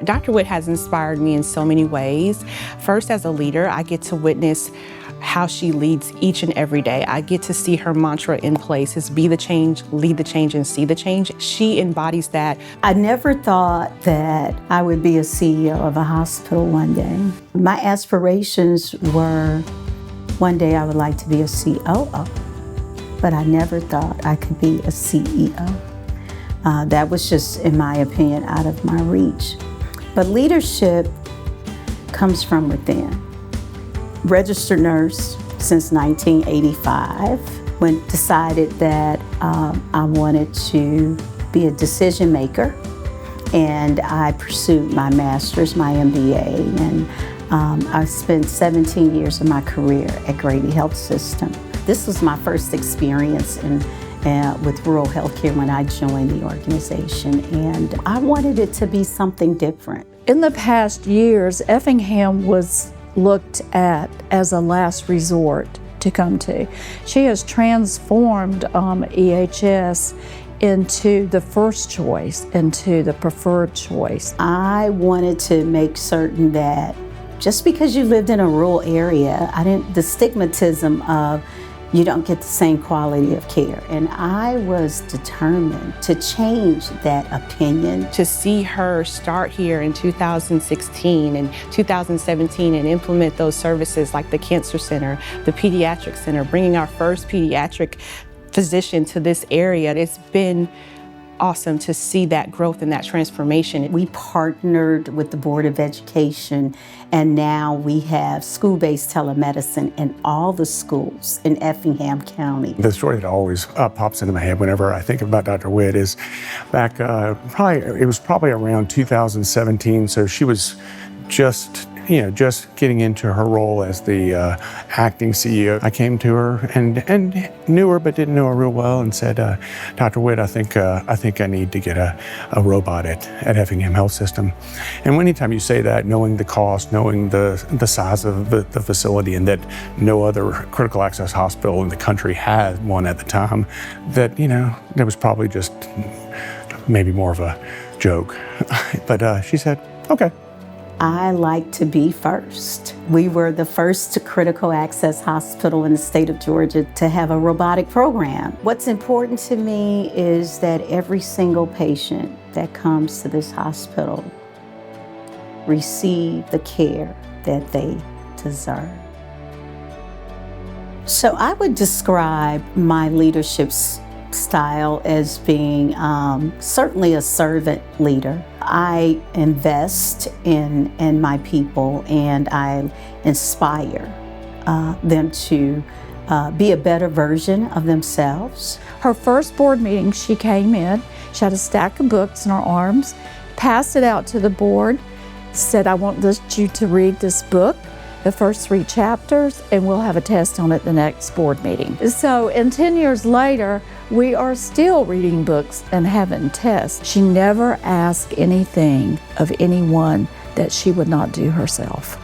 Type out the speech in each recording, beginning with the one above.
Dr. Witt has inspired me in so many ways. First, as a leader, I get to witness how she leads each and every day. I get to see her mantra in place is be the change, lead the change, and see the change. She embodies that. I never thought that I would be a CEO of a hospital one day. My aspirations were one day I would like to be a COO, but I never thought I could be a CEO. That was just, in my opinion, out of my reach. But leadership comes from within. Registered nurse since 1985, when decided that I wanted to be a decision maker, and I pursued my master's, my MBA, and I spent 17 years of my career at Grady Health System. This was my first experience with rural healthcare when I joined the organization, and I wanted it to be something different. In the past years, Effingham was looked at as a last resort to come to. She has transformed EHS into the first choice, into the preferred choice. I wanted to make certain that just because you lived in a rural area, the stigmatism of you don't get the same quality of care. And I was determined to change that opinion. To see her start here in 2016 and 2017 and implement those services like the Cancer Center, the Pediatric Center, bringing our first pediatric physician to this area, it's been awesome to see that growth and that transformation. We partnered with the Board of Education, and now we have school-based telemedicine in all the schools in Effingham County. The story that always pops into my head whenever I think about Dr. Witt is back, it was probably around 2017, so she was just getting into her role as the acting CEO. I came to her and knew her but didn't know her real well and said, Dr. Witt, I think I need to get a robot at Effingham Health System. And anytime you say that, knowing the cost, knowing the size of the facility, and that no other critical access hospital in the country had one at the time, that, there was probably just maybe more of a joke. But she said, okay. I like to be first. We were the first critical access hospital in the state of Georgia to have a robotic program. What's important to me is that every single patient that comes to this hospital receive the care that they deserve. So I would describe my leadership style as being certainly a servant leader. I invest in my people, and I inspire them to be a better version of themselves. Her first board meeting, she came in, she had a stack of books in her arms, passed it out to the board, said, I want you to read this book, the first 3 chapters, and we'll have a test on it the next board meeting. So, and 10 years later, we are still reading books and having tests. She never asked anything of anyone that she would not do herself.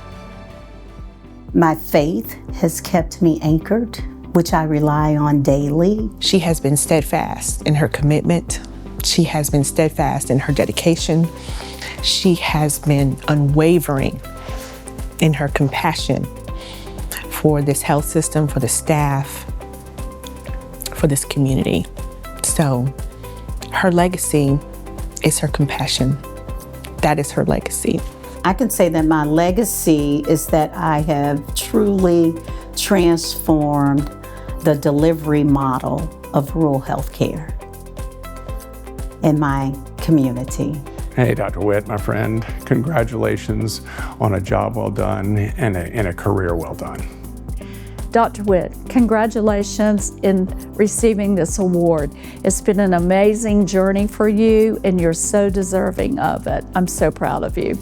My faith has kept me anchored, which I rely on daily. She has been steadfast in her commitment. She has been steadfast in her dedication. She has been unwavering in her compassion for this health system, for the staff, for this community. So her legacy is her compassion. That is her legacy. I can say that my legacy is that I have truly transformed the delivery model of rural health care in my community. Hey, Dr. Witt, my friend, congratulations on a job well done and a career well done. Dr. Witt, congratulations in receiving this award. It's been an amazing journey for you, and you're so deserving of it. I'm so proud of you.